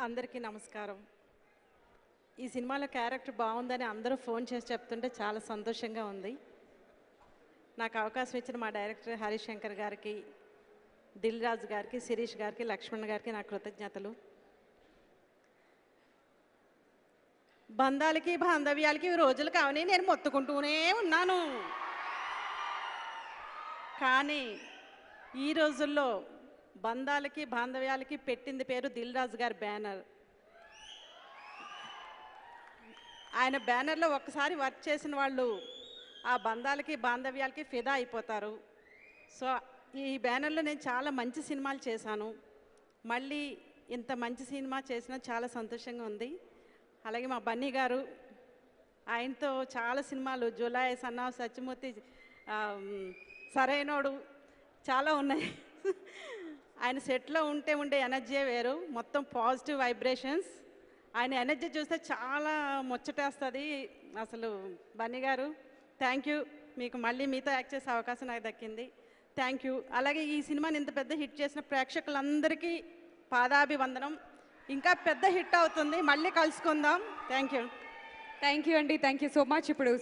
అందరికీ నమస్కారం. ఈ సినిమాలో క్యారెక్టర్ బాగుందని అందరూ ఫోన్ చేసి చెప్తుంటే చాలా సంతోషంగా ఉంది. నాకు అవకాశం ఇచ్చిన మా డైరెక్టర్ హరిశంకర్ గారికి, దిల్ రాజు గారికి, శిరీష్ గారికి, లక్ష్మణ్ గారికి నా కృతజ్ఞతలు. బంధాలకి బాంధవ్యాలకి రోజులు కావని నేను మొత్తుకుంటూనే ఉన్నాను. కానీ ఈ రోజుల్లో బంధాలకి బాంధవ్యాలకి పెట్టింది పేరు దిల్ రాజు గారి బ్యానర్. ఆయన బ్యానర్లో ఒక్కసారి వర్క్ చేసిన వాళ్ళు ఆ బంధాలకి బాంధవ్యాలకి ఫిదా అయిపోతారు. సో ఈ బ్యానర్లో నేను చాలా మంచి సినిమాలు చేశాను. మళ్ళీ ఇంత మంచి సినిమా చేసినా చాలా సంతోషంగా ఉంది. అలాగే మా బన్నీ గారు, ఆయనతో చాలా సినిమాలు, జూలై, సన్నా సత్యమూర్తి, సరైనోడు చాలా ఉన్నాయి. ఆయన సెట్లో ఉండే ఎనర్జీ వేరు, మొత్తం పాజిటివ్ వైబ్రేషన్స్. ఆయన ఎనర్జీ చూస్తే చాలా ముచ్చటేస్తుంది. అసలు బన్నీ గారు థ్యాంక్ యూ, మీకు మళ్ళీ మీతో యాక్ట్ చేసే అవకాశం నాకు దక్కింది. Thank you. అలాగే ఈ సినిమాని ఇంత పెద్ద హిట్ చేసిన ప్రేక్షకులందరికీ పాదాభివందనం. ఇంకా పెద్ద హిట్ అవుతుంది, మళ్ళీ కలుసుకుందాం. థ్యాంక్ యూ అండి. Thank you so much. ఇప్పుడు